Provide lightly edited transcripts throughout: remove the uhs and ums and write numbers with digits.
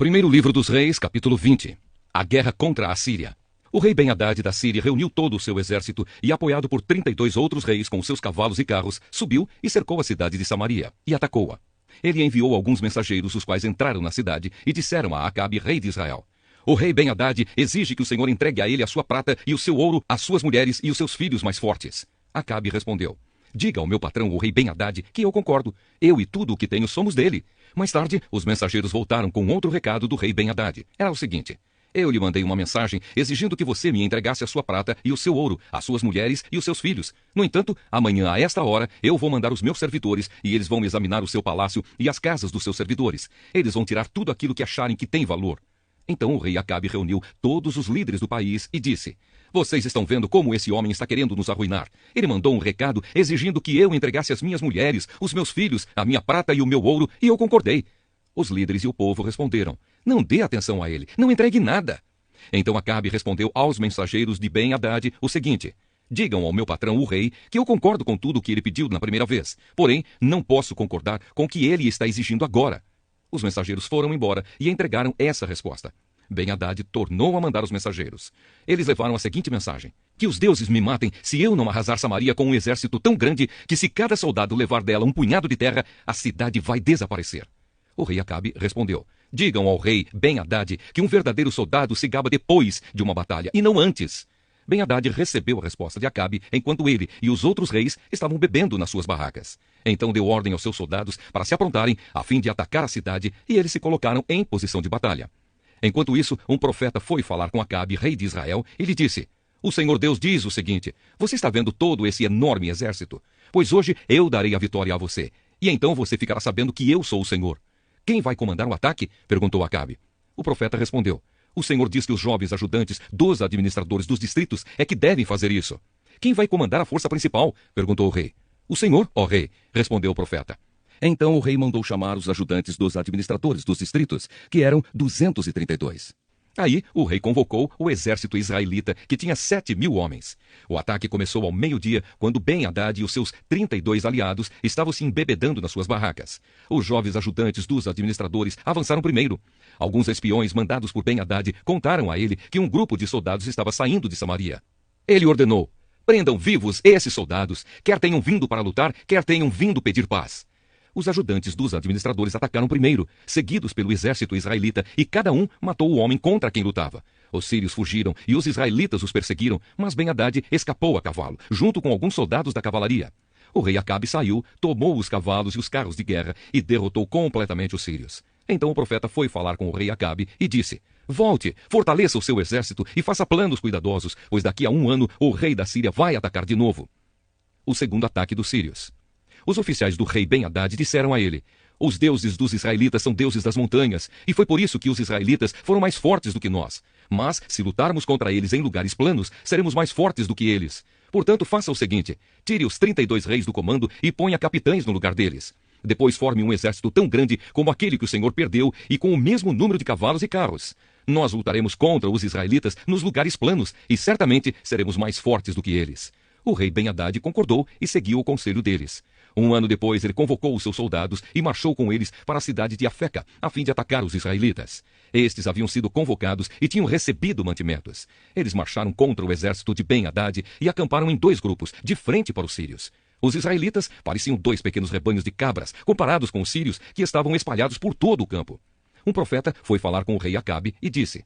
Primeiro livro dos Reis, capítulo 20. A guerra contra a Síria. O rei Ben-Hadad da Síria reuniu todo o seu exército e, apoiado por 32 outros reis com seus cavalos e carros, subiu e cercou a cidade de Samaria e atacou-a. Ele enviou alguns mensageiros, os quais entraram na cidade e disseram a Acabe, rei de Israel: o rei Ben-Hadad exige que o Senhor entregue a ele a sua prata e o seu ouro, as suas mulheres e os seus filhos mais fortes. Acabe respondeu: diga ao meu patrão, o rei Ben-Hadad, que eu concordo. Eu e tudo o que tenho somos dele. Mais tarde, os mensageiros voltaram com outro recado do rei Ben-Hadad. Era o seguinte: eu lhe mandei uma mensagem exigindo que você me entregasse a sua prata e o seu ouro, as suas mulheres e os seus filhos. No entanto, amanhã a esta hora, eu vou mandar os meus servidores e eles vão examinar o seu palácio e as casas dos seus servidores. Eles vão tirar tudo aquilo que acharem que tem valor. Então o rei Acabe reuniu todos os líderes do país e disse: vocês estão vendo como esse homem está querendo nos arruinar. Ele mandou um recado exigindo que eu entregasse as minhas mulheres, os meus filhos, a minha prata e o meu ouro, e eu concordei. Os líderes e o povo responderam: não dê atenção a ele, não entregue nada. Então Acabe respondeu aos mensageiros de Ben-Hadad o seguinte: digam ao meu patrão, o rei, que eu concordo com tudo o que ele pediu na primeira vez, porém não posso concordar com o que ele está exigindo agora. Os mensageiros foram embora e entregaram essa resposta. Ben-Hadad tornou a mandar os mensageiros. Eles levaram a seguinte mensagem: que os deuses me matem se eu não arrasar Samaria com um exército tão grande que, se cada soldado levar dela um punhado de terra, a cidade vai desaparecer. O rei Acabe respondeu: digam ao rei Ben-Hadad que um verdadeiro soldado se gaba depois de uma batalha, e não antes. Ben-Hadad recebeu a resposta de Acabe enquanto ele e os outros reis estavam bebendo nas suas barracas. Então deu ordem aos seus soldados para se aprontarem a fim de atacar a cidade, e eles se colocaram em posição de batalha. Enquanto isso, um profeta foi falar com Acabe, rei de Israel, e lhe disse: o Senhor Deus diz o seguinte: você está vendo todo esse enorme exército? Pois hoje eu darei a vitória a você, e então você ficará sabendo que eu sou o Senhor. Quem vai comandar o ataque? Perguntou Acabe. O profeta respondeu: o Senhor diz que os jovens ajudantes dos administradores dos distritos é que devem fazer isso. Quem vai comandar a força principal? Perguntou o rei. O Senhor, ó rei, respondeu o profeta. Então o rei mandou chamar os ajudantes dos administradores dos distritos, que eram 232. Aí o rei convocou o exército israelita, que tinha 7.000 homens. O ataque começou ao meio-dia, quando Ben-Hadad e os seus 32 aliados estavam se embebedando nas suas barracas. Os jovens ajudantes dos administradores avançaram primeiro. Alguns espiões mandados por Ben-Hadad contaram a ele que um grupo de soldados estava saindo de Samaria. Ele ordenou: prendam vivos esses soldados, quer tenham vindo para lutar, quer tenham vindo pedir paz. Os ajudantes dos administradores atacaram primeiro, seguidos pelo exército israelita, e cada um matou o homem contra quem lutava. Os sírios fugiram e os israelitas os perseguiram, mas Ben-Hadad escapou a cavalo, junto com alguns soldados da cavalaria. O rei Acabe saiu, tomou os cavalos e os carros de guerra e derrotou completamente os sírios. Então o profeta foi falar com o rei Acabe e disse: volte, fortaleça o seu exército e faça planos cuidadosos, pois daqui a 1 ano o rei da Síria vai atacar de novo. O segundo ataque dos sírios. Os oficiais do rei Ben-Hadad disseram a ele: os deuses dos israelitas são deuses das montanhas, e foi por isso que os israelitas foram mais fortes do que nós. Mas, se lutarmos contra eles em lugares planos, seremos mais fortes do que eles. Portanto, faça o seguinte: tire os 32 reis do comando e ponha capitães no lugar deles. Depois forme um exército tão grande como aquele que o Senhor perdeu e com o mesmo número de cavalos e carros. Nós lutaremos contra os israelitas nos lugares planos e certamente seremos mais fortes do que eles. O rei Ben-Hadad concordou e seguiu o conselho deles. 1 ano depois, ele convocou os seus soldados e marchou com eles para a cidade de Afeca, a fim de atacar os israelitas. Estes haviam sido convocados e tinham recebido mantimentos. Eles marcharam contra o exército de Ben-Hadad e acamparam em 2 grupos, de frente para os sírios. Os israelitas pareciam 2 pequenos rebanhos de cabras, comparados com os sírios, que estavam espalhados por todo o campo. Um profeta foi falar com o rei Acabe e disse: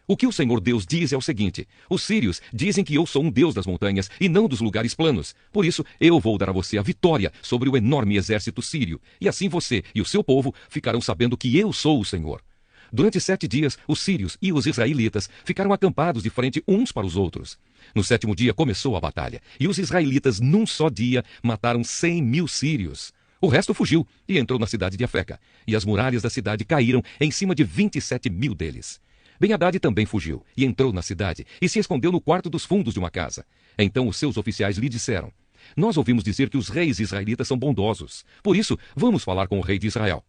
o que o Senhor Deus diz é o seguinte: os sírios dizem que eu sou um deus das montanhas e não dos lugares planos. Por isso, eu vou dar a você a vitória sobre o enorme exército sírio. E assim você e o seu povo ficarão sabendo que eu sou o Senhor. Durante 7 dias, os sírios e os israelitas ficaram acampados de frente uns para os outros. No 7º dia começou a batalha, e os israelitas, num só dia, mataram 100.000 sírios. O resto fugiu e entrou na cidade de Afeca, e as muralhas da cidade caíram em cima de 27.000 deles. Ben-Hadad também fugiu e entrou na cidade e se escondeu no quarto dos fundos de uma casa. Então os seus oficiais lhe disseram: nós ouvimos dizer que os reis israelitas são bondosos. Por isso, vamos falar com o rei de Israel.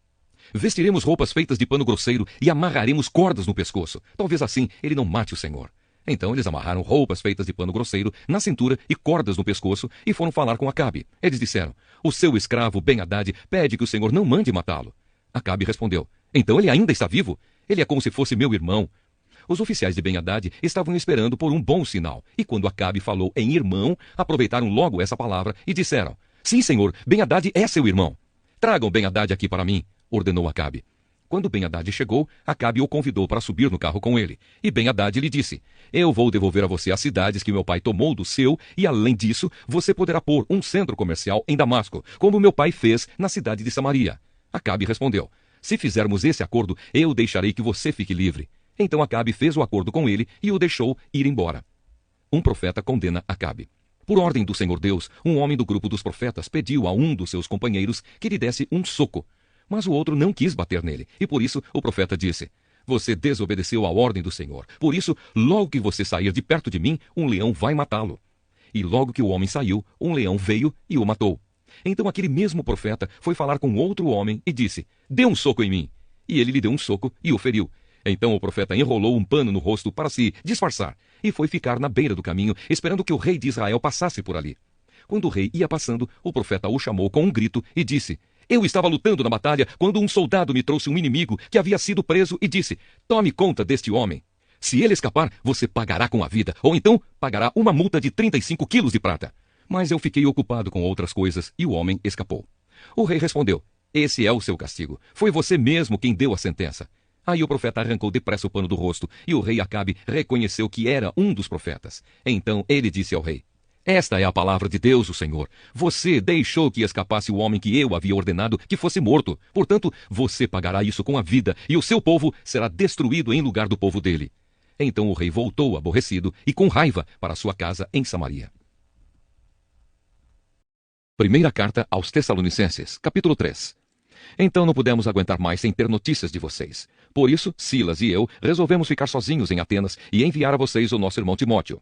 Vestiremos roupas feitas de pano grosseiro e amarraremos cordas no pescoço. Talvez assim ele não mate o Senhor. Então eles amarraram roupas feitas de pano grosseiro na cintura e cordas no pescoço e foram falar com Acabe. Eles disseram: o seu escravo Ben-Hadad pede que o Senhor não mande matá-lo. Acabe respondeu: então ele ainda está vivo? Ele é como se fosse meu irmão. Os oficiais de Ben-Hadad estavam esperando por um bom sinal, e quando Acabe falou em irmão, aproveitaram logo essa palavra e disseram: Sim, senhor, Ben-Hadad é seu irmão. Tragam Ben-Hadad aqui para mim, ordenou Acabe. Quando Ben-Hadad chegou, Acabe o convidou para subir no carro com ele. E Ben-Hadad lhe disse: Eu vou devolver a você as cidades que meu pai tomou do seu, e além disso, você poderá pôr um centro comercial em Damasco, como meu pai fez na cidade de Samaria. Acabe respondeu: Se fizermos esse acordo, eu deixarei que você fique livre. Então Acabe fez o acordo com ele e o deixou ir embora. Um profeta condena Acabe. Por ordem do Senhor Deus, um homem do grupo dos profetas pediu a um dos seus companheiros que lhe desse um soco. Mas o outro não quis bater nele, e por isso o profeta disse: Você desobedeceu à ordem do Senhor. Por isso, logo que você sair de perto de mim, um leão vai matá-lo. E logo que o homem saiu, um leão veio e o matou. Então aquele mesmo profeta foi falar com outro homem e disse: Dê um soco em mim. E ele lhe deu um soco e o feriu. Então o profeta enrolou um pano no rosto para se disfarçar e foi ficar na beira do caminho, esperando que o rei de Israel passasse por ali. Quando o rei ia passando, o profeta o chamou com um grito e disse: Eu estava lutando na batalha quando um soldado me trouxe um inimigo que havia sido preso e disse: Tome conta deste homem. Se ele escapar, você pagará com a vida, ou então pagará uma multa de 35 quilos de prata. Mas eu fiquei ocupado com outras coisas e o homem escapou. O rei respondeu: Esse é o seu castigo. Foi você mesmo quem deu a sentença. Aí o profeta arrancou depressa o pano do rosto, e o rei Acabe reconheceu que era um dos profetas. Então ele disse ao rei: Esta é a palavra de Deus, o Senhor. Você deixou que escapasse o homem que eu havia ordenado que fosse morto. Portanto, você pagará isso com a vida, e o seu povo será destruído em lugar do povo dele. Então o rei voltou aborrecido e com raiva para sua casa em Samaria. Primeira carta aos Tessalonicenses, capítulo 3. Então não pudemos aguentar mais sem ter notícias de vocês. Por isso, Silas e eu resolvemos ficar sozinhos em Atenas e enviar a vocês o nosso irmão Timóteo.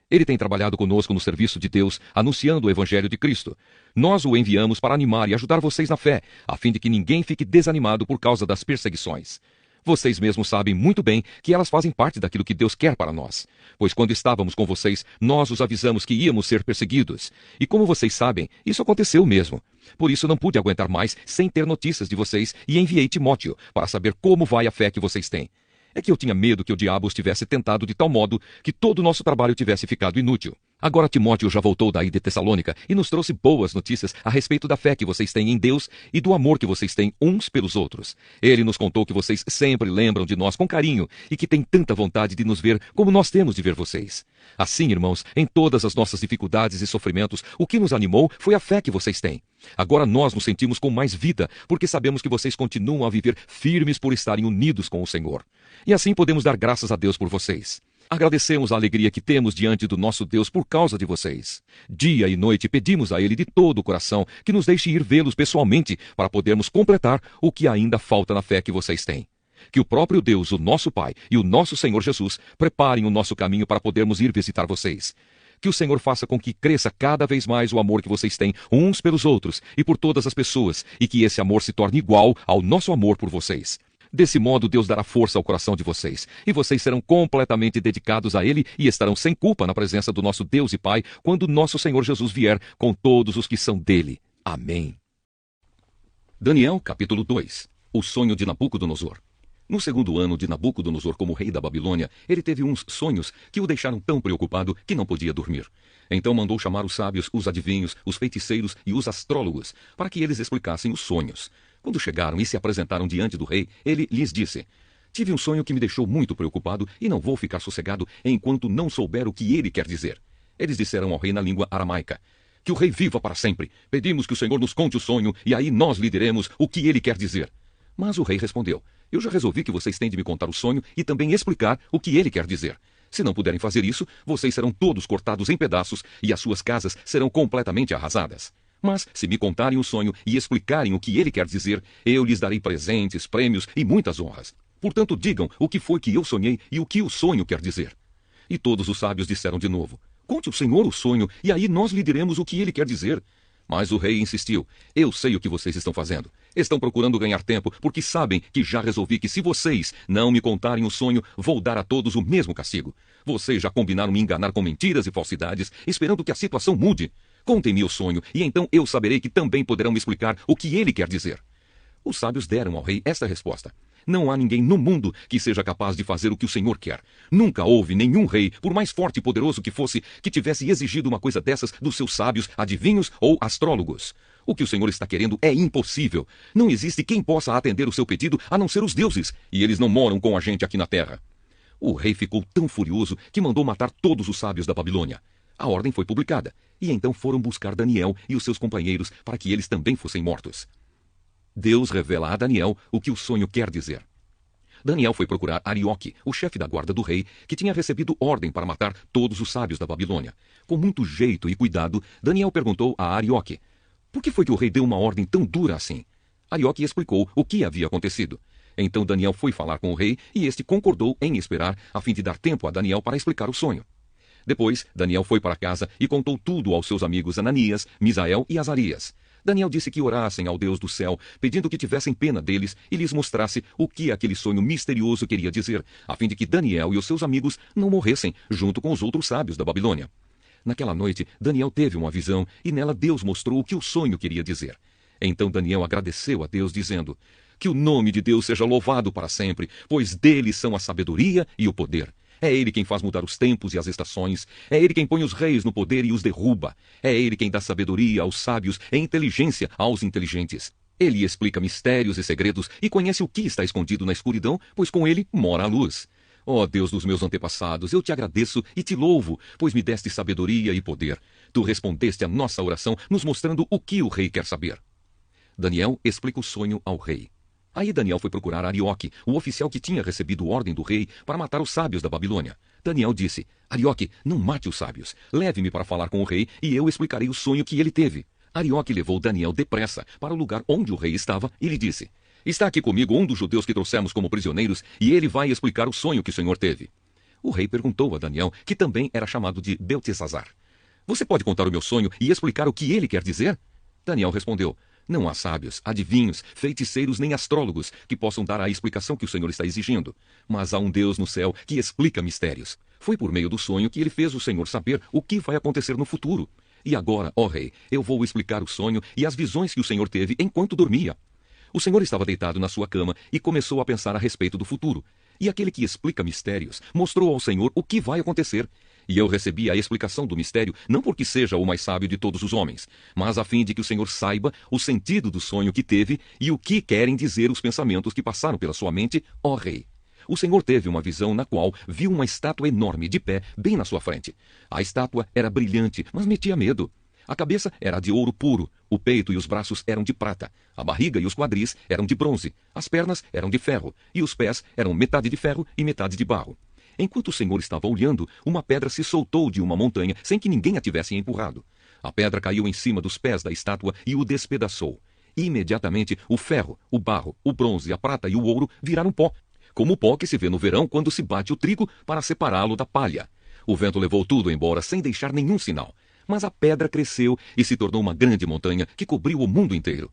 Ele tem trabalhado conosco no serviço de Deus, anunciando o Evangelho de Cristo. Nós o enviamos para animar e ajudar vocês na fé, a fim de que ninguém fique desanimado por causa das perseguições. Vocês mesmos sabem muito bem que elas fazem parte daquilo que Deus quer para nós. Pois quando estávamos com vocês, nós os avisamos que íamos ser perseguidos. E como vocês sabem, isso aconteceu mesmo. Por isso não pude aguentar mais sem ter notícias de vocês e enviei Timóteo para saber como vai a fé que vocês têm. É que eu tinha medo que o diabo os tivesse tentado de tal modo que todo o nosso trabalho tivesse ficado inútil. Agora Timóteo já voltou daí de Tessalônica e nos trouxe boas notícias a respeito da fé que vocês têm em Deus e do amor que vocês têm uns pelos outros. Ele nos contou que vocês sempre lembram de nós com carinho e que têm tanta vontade de nos ver como nós temos de ver vocês. Assim, irmãos, em todas as nossas dificuldades e sofrimentos, o que nos animou foi a fé que vocês têm. Agora nós nos sentimos com mais vida, porque sabemos que vocês continuam a viver firmes por estarem unidos com o Senhor. E assim podemos dar graças a Deus por vocês. Agradecemos a alegria que temos diante do nosso Deus por causa de vocês. Dia e noite pedimos a Ele de todo o coração que nos deixe ir vê-los pessoalmente para podermos completar o que ainda falta na fé que vocês têm. Que o próprio Deus, o nosso Pai e o nosso Senhor Jesus preparem o nosso caminho para podermos ir visitar vocês. Que o Senhor faça com que cresça cada vez mais o amor que vocês têm uns pelos outros e por todas as pessoas, e que esse amor se torne igual ao nosso amor por vocês. Desse modo, Deus dará força ao coração de vocês, e vocês serão completamente dedicados a Ele e estarão sem culpa na presença do nosso Deus e Pai, quando nosso Senhor Jesus vier com todos os que são dele. Amém. Daniel, capítulo 2. O sonho de Nabucodonosor. No segundo ano de Nabucodonosor como rei da Babilônia, ele teve uns sonhos que o deixaram tão preocupado que não podia dormir. Então mandou chamar os sábios, os adivinhos, os feiticeiros e os astrólogos, para que eles explicassem os sonhos. Quando chegaram e se apresentaram diante do rei, ele lhes disse: Tive um sonho que me deixou muito preocupado e não vou ficar sossegado enquanto não souber o que ele quer dizer. Eles disseram ao rei na língua aramaica: Que o rei viva para sempre. Pedimos que o Senhor nos conte o sonho e aí nós lhe diremos o que ele quer dizer. Mas o rei respondeu: Eu já resolvi que vocês têm de me contar o sonho e também explicar o que ele quer dizer. Se não puderem fazer isso, vocês serão todos cortados em pedaços e as suas casas serão completamente arrasadas. Mas, se me contarem o sonho e explicarem o que ele quer dizer, eu lhes darei presentes, prêmios e muitas honras. Portanto, digam o que foi que eu sonhei e o que o sonho quer dizer. E todos os sábios disseram de novo: Conte o Senhor o sonho, e aí nós lhe diremos o que ele quer dizer. Mas o rei insistiu: Eu sei o que vocês estão fazendo. Estão procurando ganhar tempo, porque sabem que já resolvi que se vocês não me contarem o sonho, vou dar a todos o mesmo castigo. Vocês já combinaram me enganar com mentiras e falsidades, esperando que a situação mude. Contem-me o sonho, e então eu saberei que também poderão me explicar o que ele quer dizer. Os sábios deram ao rei esta resposta: não há ninguém no mundo que seja capaz de fazer o que o Senhor quer. Nunca houve nenhum rei, por mais forte e poderoso que fosse, que tivesse exigido uma coisa dessas dos seus sábios, adivinhos ou astrólogos. O que o Senhor está querendo é impossível. Não existe quem possa atender o seu pedido a não ser os deuses, e eles não moram com a gente aqui na terra. O rei ficou tão furioso que mandou matar todos os sábios da Babilônia. A ordem foi publicada, e então foram buscar Daniel e os seus companheiros para que eles também fossem mortos. Deus revela a Daniel o que o sonho quer dizer. Daniel foi procurar Arioque, o chefe da guarda do rei, que tinha recebido ordem para matar todos os sábios da Babilônia. Com muito jeito e cuidado, Daniel perguntou a Arioque: por que foi que o rei deu uma ordem tão dura assim? Arioque explicou o que havia acontecido. Então Daniel foi falar com o rei e este concordou em esperar, a fim de dar tempo a Daniel para explicar o sonho. Depois, Daniel foi para casa e contou tudo aos seus amigos Ananias, Misael e Azarias. Daniel disse que orassem ao Deus do céu, pedindo que tivessem pena deles e lhes mostrasse o que aquele sonho misterioso queria dizer, a fim de que Daniel e os seus amigos não morressem junto com os outros sábios da Babilônia. Naquela noite, Daniel teve uma visão e nela Deus mostrou o que o sonho queria dizer. Então Daniel agradeceu a Deus, dizendo: que o nome de Deus seja louvado para sempre, pois dele são a sabedoria e o poder. É ele quem faz mudar os tempos e as estações. É ele quem põe os reis no poder e os derruba. É ele quem dá sabedoria aos sábios e inteligência aos inteligentes. Ele explica mistérios e segredos e conhece o que está escondido na escuridão, pois com ele mora a luz. Ó Deus dos meus antepassados, eu te agradeço e te louvo, pois me deste sabedoria e poder. Tu respondeste à nossa oração, nos mostrando o que o rei quer saber. Daniel explica o sonho ao rei. Aí Daniel foi procurar Arioque, o oficial que tinha recebido ordem do rei para matar os sábios da Babilônia. Daniel disse: Arioque, não mate os sábios. Leve-me para falar com o rei e eu explicarei o sonho que ele teve. Arioque levou Daniel depressa para o lugar onde o rei estava e lhe disse: está aqui comigo um dos judeus que trouxemos como prisioneiros e ele vai explicar o sonho que o senhor teve. O rei perguntou a Daniel, que também era chamado de Beltesazar: você pode contar o meu sonho e explicar o que ele quer dizer? Daniel respondeu: não há sábios, adivinhos, feiticeiros nem astrólogos que possam dar a explicação que o Senhor está exigindo. Mas há um Deus no céu que explica mistérios. Foi por meio do sonho que ele fez o Senhor saber o que vai acontecer no futuro. E agora, ó rei, eu vou explicar o sonho e as visões que o Senhor teve enquanto dormia. O Senhor estava deitado na sua cama e começou a pensar a respeito do futuro. E aquele que explica mistérios mostrou ao Senhor o que vai acontecer. E eu recebi a explicação do mistério, não porque seja o mais sábio de todos os homens, mas a fim de que o Senhor saiba o sentido do sonho que teve e o que querem dizer os pensamentos que passaram pela sua mente, ó rei. O Senhor teve uma visão na qual viu uma estátua enorme de pé, bem na sua frente. A estátua era brilhante, mas metia medo. A cabeça era de ouro puro, o peito e os braços eram de prata, a barriga e os quadris eram de bronze, as pernas eram de ferro, e os pés eram metade de ferro e metade de barro. Enquanto o Senhor estava olhando, uma pedra se soltou de uma montanha sem que ninguém a tivesse empurrado. A pedra caiu em cima dos pés da estátua e o despedaçou. Imediatamente, o ferro, o barro, o bronze, a prata e o ouro viraram pó, como o pó que se vê no verão quando se bate o trigo para separá-lo da palha. O vento levou tudo embora sem deixar nenhum sinal. Mas a pedra cresceu e se tornou uma grande montanha que cobriu o mundo inteiro.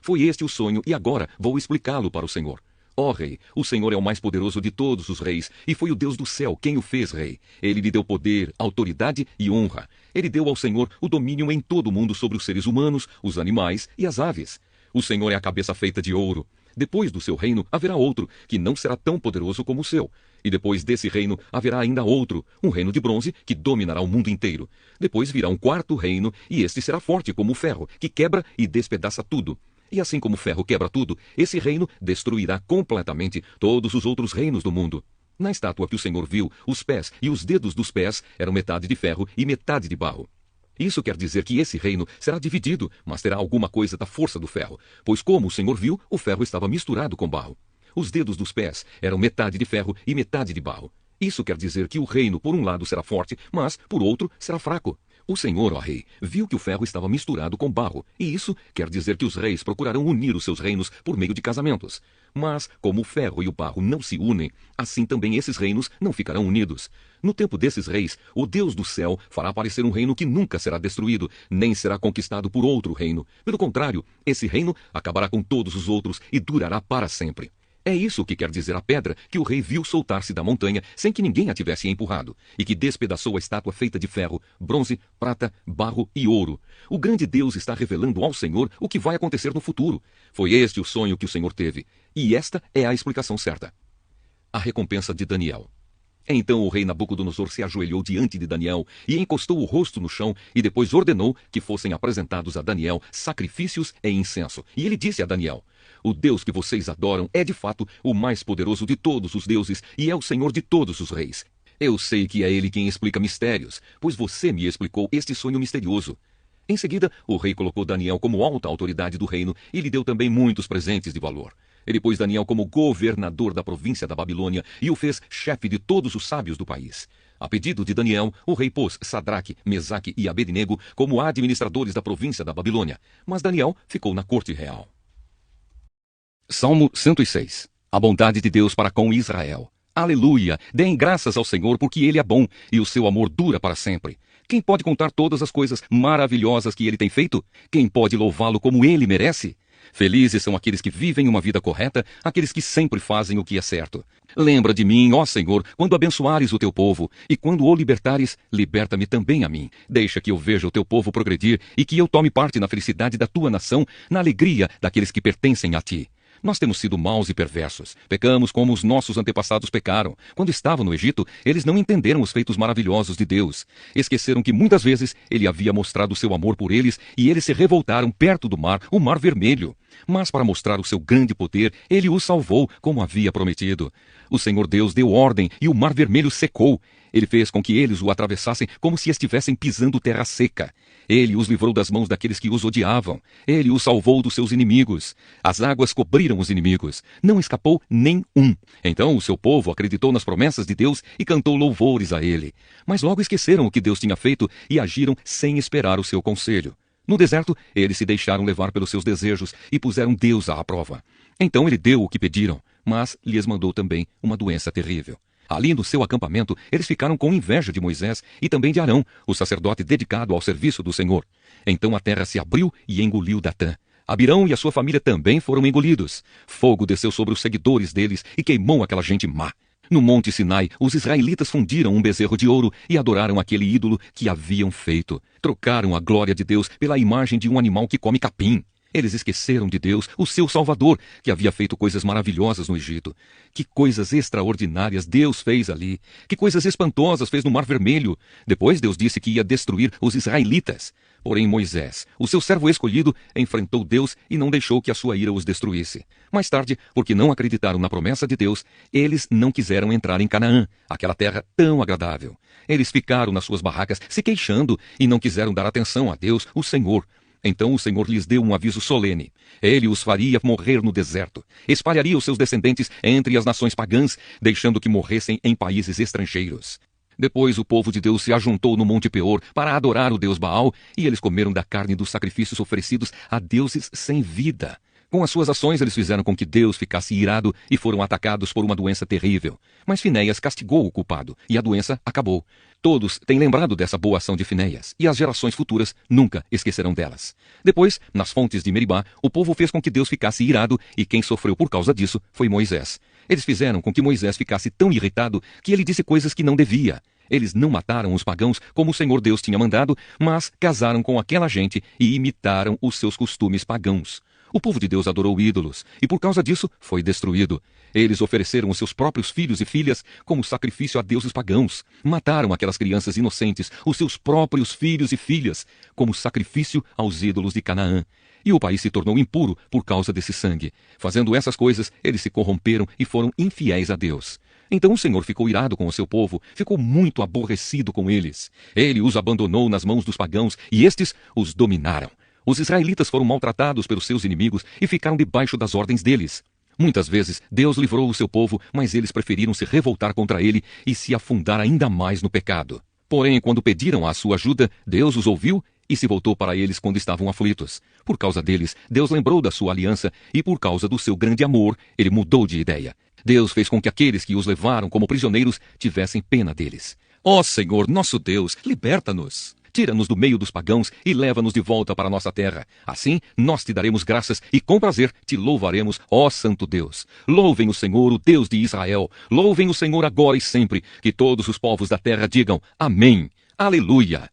Foi este o sonho e agora vou explicá-lo para o Senhor. Ó rei, o Senhor é o mais poderoso de todos os reis, e foi o Deus do céu quem o fez rei. Ele lhe deu poder, autoridade e honra. Ele deu ao Senhor o domínio em todo o mundo sobre os seres humanos, os animais e as aves. O Senhor é a cabeça feita de ouro. Depois do seu reino haverá outro, que não será tão poderoso como o seu. E depois desse reino haverá ainda outro, um reino de bronze, que dominará o mundo inteiro. Depois virá um quarto reino, e este será forte como o ferro, que quebra e despedaça tudo. E assim como o ferro quebra tudo, esse reino destruirá completamente todos os outros reinos do mundo. Na estátua que o Senhor viu, os pés e os dedos dos pés eram metade de ferro e metade de barro. Isso quer dizer que esse reino será dividido, mas terá alguma coisa da força do ferro, pois como o Senhor viu, o ferro estava misturado com barro. Os dedos dos pés eram metade de ferro e metade de barro. Isso quer dizer que o reino, por um lado, será forte, mas, por outro, será fraco. O Senhor, ó rei, viu que o ferro estava misturado com barro, e isso quer dizer que os reis procurarão unir os seus reinos por meio de casamentos. Mas, como o ferro e o barro não se unem, assim também esses reinos não ficarão unidos. No tempo desses reis, o Deus do céu fará aparecer um reino que nunca será destruído, nem será conquistado por outro reino. Pelo contrário, esse reino acabará com todos os outros e durará para sempre. É isso que quer dizer a pedra que o rei viu soltar-se da montanha sem que ninguém a tivesse empurrado, e que despedaçou a estátua feita de ferro, bronze, prata, barro e ouro. O grande Deus está revelando ao Senhor o que vai acontecer no futuro. Foi este o sonho que o Senhor teve, e esta é a explicação certa. A recompensa de Daniel. Então o rei Nabucodonosor se ajoelhou diante de Daniel e encostou o rosto no chão e depois ordenou que fossem apresentados a Daniel sacrifícios e incenso. E ele disse a Daniel: o Deus que vocês adoram é de fato o mais poderoso de todos os deuses e é o Senhor de todos os reis. Eu sei que é ele quem explica mistérios, pois você me explicou este sonho misterioso. Em seguida, o rei colocou Daniel como alta autoridade do reino e lhe deu também muitos presentes de valor. Ele pôs Daniel como governador da província da Babilônia e o fez chefe de todos os sábios do país. A pedido de Daniel, o rei pôs Sadraque, Mesaque e Abednego como administradores da província da Babilônia, mas Daniel ficou na corte real. Salmo 106. A bondade de Deus para com Israel. Aleluia! Deem graças ao Senhor porque Ele é bom e o seu amor dura para sempre. Quem pode contar todas as coisas maravilhosas que Ele tem feito? Quem pode louvá-lo como Ele merece? Felizes são aqueles que vivem uma vida correta, aqueles que sempre fazem o que é certo. Lembra de mim, ó Senhor, quando abençoares o teu povo, e quando o libertares, liberta-me também a mim. Deixa que eu veja o teu povo progredir e que eu tome parte na felicidade da tua nação, na alegria daqueles que pertencem a ti. Nós temos sido maus e perversos. Pecamos como os nossos antepassados pecaram. Quando estavam no Egito, eles não entenderam os feitos maravilhosos de Deus. Esqueceram que muitas vezes ele havia mostrado o seu amor por eles e eles se revoltaram perto do mar, o Mar Vermelho. Mas para mostrar o seu grande poder, ele os salvou, como havia prometido. O Senhor Deus deu ordem e o Mar Vermelho secou. Ele fez com que eles o atravessassem como se estivessem pisando terra seca. Ele os livrou das mãos daqueles que os odiavam. Ele os salvou dos seus inimigos. As águas cobriram os inimigos. Não escapou nem um. Então o seu povo acreditou nas promessas de Deus e cantou louvores a ele. Mas logo esqueceram o que Deus tinha feito e agiram sem esperar o seu conselho. No deserto, eles se deixaram levar pelos seus desejos e puseram Deus à prova. Então ele deu o que pediram, mas lhes mandou também uma doença terrível. Ali no seu acampamento, eles ficaram com inveja de Moisés e também de Arão, o sacerdote dedicado ao serviço do Senhor. Então a terra se abriu e engoliu Datã. Abirão e a sua família também foram engolidos. Fogo desceu sobre os seguidores deles e queimou aquela gente má. No Monte Sinai, os israelitas fundiram um bezerro de ouro e adoraram aquele ídolo que haviam feito. Trocaram a glória de Deus pela imagem de um animal que come capim. Eles esqueceram de Deus, o seu Salvador, que havia feito coisas maravilhosas no Egito. Que coisas extraordinárias Deus fez ali. Que coisas espantosas fez no Mar Vermelho. Depois Deus disse que ia destruir os israelitas. Porém Moisés, o seu servo escolhido, enfrentou Deus e não deixou que a sua ira os destruísse. Mais tarde, porque não acreditaram na promessa de Deus, eles não quiseram entrar em Canaã, aquela terra tão agradável. Eles ficaram nas suas barracas se queixando e não quiseram dar atenção a Deus, o Senhor. Então o Senhor lhes deu um aviso solene. Ele os faria morrer no deserto. Espalharia os seus descendentes entre as nações pagãs, deixando que morressem em países estrangeiros. Depois o povo de Deus se ajuntou no Monte Peor para adorar o deus Baal, e eles comeram da carne dos sacrifícios oferecidos a deuses sem vida. Com as suas ações, eles fizeram com que Deus ficasse irado e foram atacados por uma doença terrível. Mas Finéias castigou o culpado, e a doença acabou. Todos têm lembrado dessa boa ação de Finéias, e as gerações futuras nunca esquecerão delas. Depois, nas fontes de Meribá, o povo fez com que Deus ficasse irado, e quem sofreu por causa disso foi Moisés. Eles fizeram com que Moisés ficasse tão irritado que ele disse coisas que não devia. Eles não mataram os pagãos como o Senhor Deus tinha mandado, mas casaram com aquela gente e imitaram os seus costumes pagãos. O povo de Deus adorou ídolos, e por causa disso foi destruído. Eles ofereceram os seus próprios filhos e filhas como sacrifício a deuses pagãos. Mataram aquelas crianças inocentes, os seus próprios filhos e filhas, como sacrifício aos ídolos de Canaã. E o país se tornou impuro por causa desse sangue. Fazendo essas coisas, eles se corromperam e foram infiéis a Deus. Então o Senhor ficou irado com o seu povo, ficou muito aborrecido com eles. Ele os abandonou nas mãos dos pagãos, e estes os dominaram. Os israelitas foram maltratados pelos seus inimigos e ficaram debaixo das ordens deles. Muitas vezes Deus livrou o seu povo, mas eles preferiram se revoltar contra ele e se afundar ainda mais no pecado. Porém, quando pediram a sua ajuda, Deus os ouviu e se voltou para eles quando estavam aflitos. Por causa deles, Deus lembrou da sua aliança e por causa do seu grande amor, ele mudou de ideia. Deus fez com que aqueles que os levaram como prisioneiros tivessem pena deles. Ó Senhor, nosso Deus, liberta-nos. tira-nos do meio dos pagãos e leva-nos de volta para a nossa terra. Assim, nós te daremos graças e com prazer te louvaremos, ó Santo Deus. Louvem o Senhor, o Deus de Israel. Louvem o Senhor agora e sempre. Que todos os povos da terra digam amém. Aleluia.